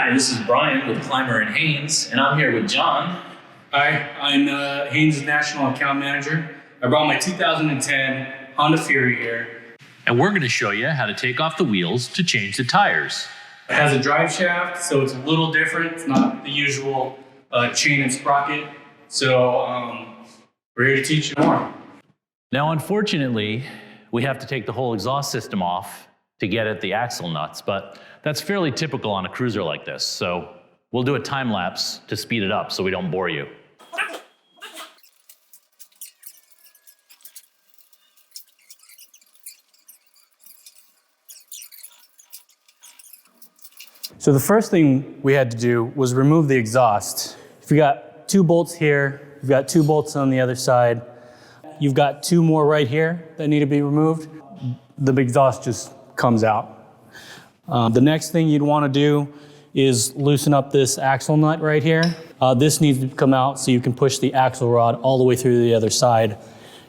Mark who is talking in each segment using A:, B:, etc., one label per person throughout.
A: Hi, this is Bryan with Clymer and Haynes, and I'm here with Jon.
B: Hi, I'm Haynes' National Account Manager. I brought my 2010 Honda Fury here.
A: And we're going to show you how to take off the wheels to change the tires.
B: It has a drive shaft, so it's a little different. It's not the usual chain and sprocket. So we're here to teach you more.
C: Now, unfortunately, we have to take the whole exhaust system off to get at the axle nuts, but that's fairly typical on a cruiser like this. So we'll do a time lapse to speed it up so we don't bore you.
B: So the first thing we had to do was remove the exhaust. If you got 2 bolts here, you've got 2 bolts on the other side. You've got 2 more right here that need to be removed. The exhaust just comes out. The next thing you'd want to do is loosen up this axle nut right here. This needs to come out so you can push the axle rod all the way through to the other side.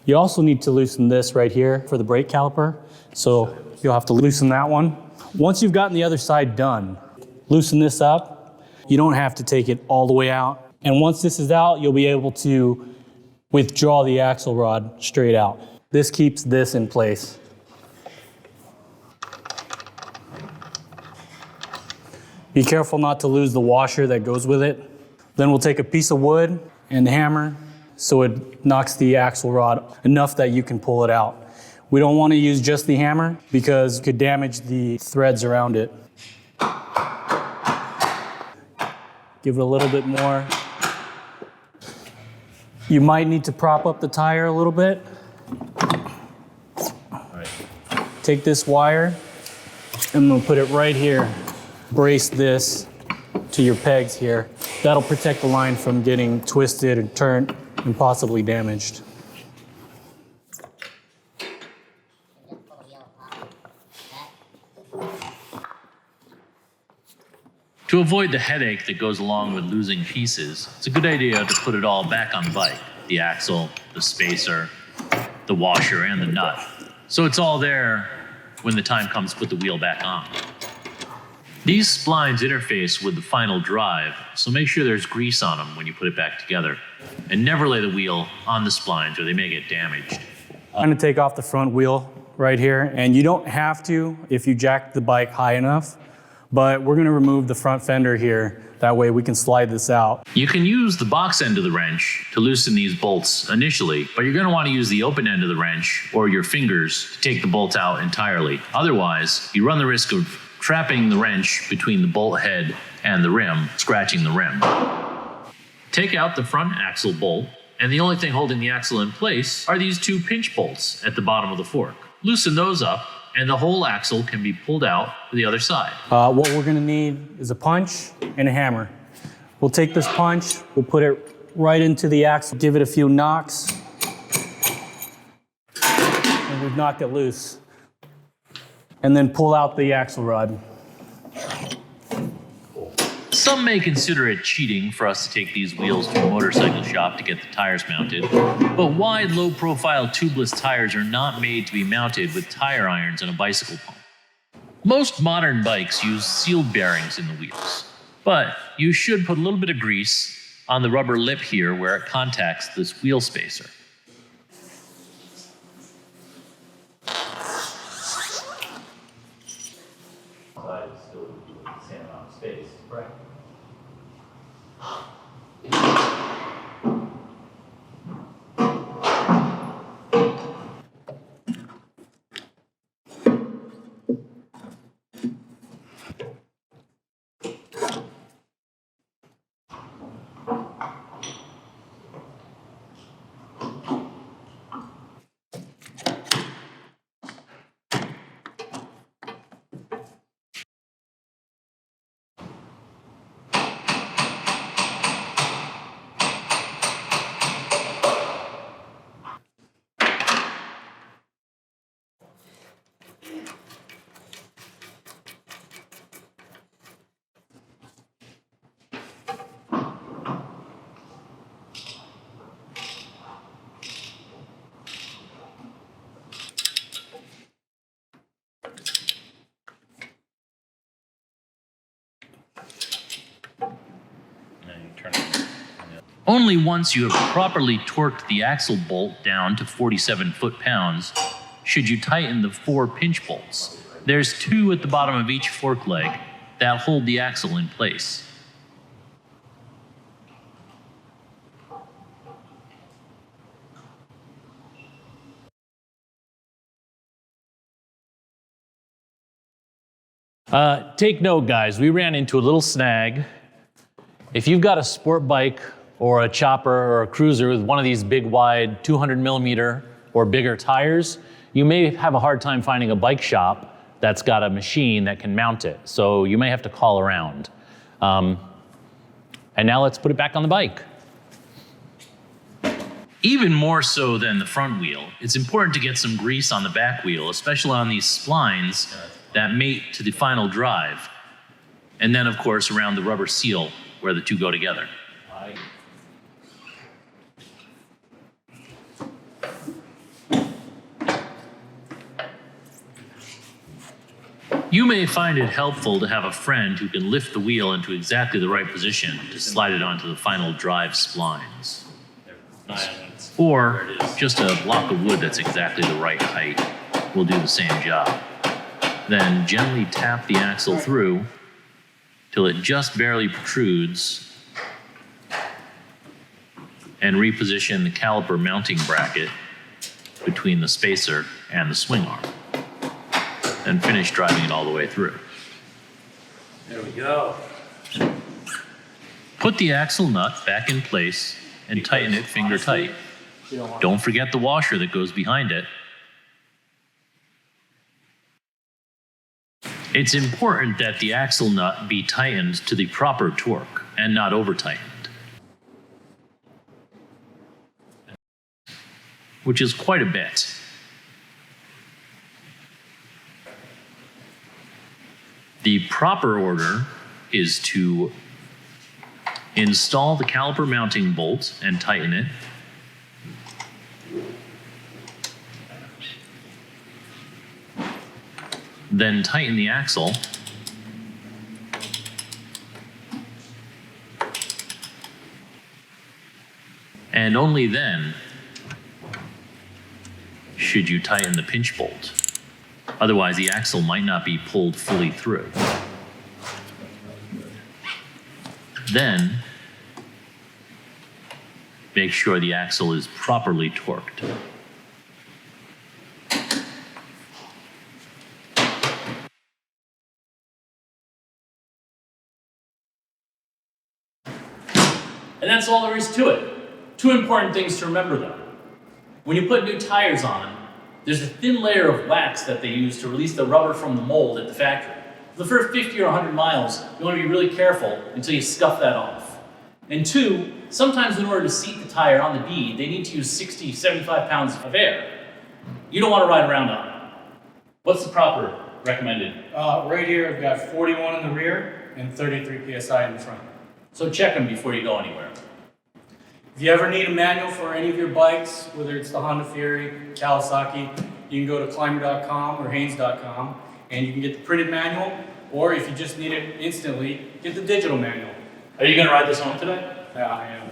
B: You also need to loosen this right here for the brake caliper. So you'll have to loosen that one. Once you've gotten the other side done, loosen this up. You don't have to take it all the way out. And once this is out, you'll be able to withdraw the axle rod straight out. This keeps this in place. Be careful not to lose the washer that goes with it. Then we'll take a piece of wood and the hammer so it knocks the axle rod enough that you can pull it out. We don't want to use just the hammer because it could damage the threads around it. Give it a little bit more. You might need to prop up the tire a little bit. Take this wire and we'll put it right here. Brace this to your pegs here. That'll protect the line from getting twisted and turned and possibly damaged.
C: To avoid the headache that goes along with losing pieces, it's a good idea to put it all back on the bike. The axle, the spacer, the washer, and the nut. So it's all there when the time comes to put the wheel back on. These splines interface with the final drive, so make sure there's grease on them when you put it back together. And never lay the wheel on the splines or they may get damaged.
B: I'm going to take off the front wheel right here, and you don't have to if you jack the bike high enough, but we're going to remove the front fender here. That way we can slide this out.
C: You can use the box end of the wrench to loosen these bolts initially, but you're going to want to use the open end of the wrench or your fingers to take the bolts out entirely. Otherwise, you run the risk of trapping the wrench between the bolt head and the rim, scratching the rim. Take out the front axle bolt, and the only thing holding the axle in place are these 2 pinch bolts at the bottom of the fork. Loosen those up, and the whole axle can be pulled out to the other side.
B: What we're gonna need is a punch and a hammer. We'll take this punch, we'll put it right into the axle, give it a few knocks, and we've knocked it loose. And then pull out the axle rod.
C: Some may consider it cheating for us to take these wheels to a motorcycle shop to get the tires mounted, but wide, low-profile tubeless tires are not made to be mounted with tire irons and a bicycle pump. Most modern bikes use sealed bearings in the wheels, but you should put a little bit of grease on the rubber lip here where it contacts this wheel spacer. Only once you have properly torqued the axle bolt down to 47 foot-pounds should you tighten the 4 pinch bolts. There's 2 at the bottom of each fork leg that hold the axle in place. Take note, guys, we ran into a little snag. If you've got a sport bike or a chopper or a cruiser with one of these big wide 200 millimeter or bigger tires, you may have a hard time finding a bike shop that's got a machine that can mount it. So you may have to call around. And now let's put it back on the bike. Even more so than the front wheel, it's important to get some grease on the back wheel, especially on these splines that mate to the final drive. And then, of course, around the rubber seal where the two go together. You may find it helpful to have a friend who can lift the wheel into exactly the right position to slide it onto the final drive splines. Or just a block of wood that's exactly the right height will do the same job. Then gently tap the axle through till it just barely protrudes, and reposition the caliper mounting bracket between the spacer and the swing arm. Then finish driving it all the way through.
B: There we go.
C: Put the axle nut back in place and tighten it finger tight. Don't forget the washer that goes behind it. It's important that the axle nut be tightened to the proper torque and not over-tightened, which is quite a bit. The proper order is to install the caliper mounting bolt and tighten it. Then tighten the axle. And only then should you tighten the pinch bolt. Otherwise, the axle might not be pulled fully through. Then, make sure the axle is properly torqued.
A: And that's all there is to it. 2 important things to remember though. When you put new tires on, there's a thin layer of wax that they use to release the rubber from the mold at the factory. For the first 50 or 100 miles, you want to be really careful until you scuff that off. And 2, sometimes in order to seat the tire on the bead, they need to use 60, 75 pounds of air. You don't want to ride around on it. What's the proper recommended?
B: Right here, I've got 41 in the rear and 33 PSI in the front.
A: So check them before you go anywhere.
B: If you ever need a manual for any of your bikes, whether it's the Honda Fury, Kawasaki, you can go to Clymer.com or Haynes.com and you can get the printed manual, or if you just need it instantly, get the digital manual.
A: Are you going to ride this home today?
B: Yeah, I am.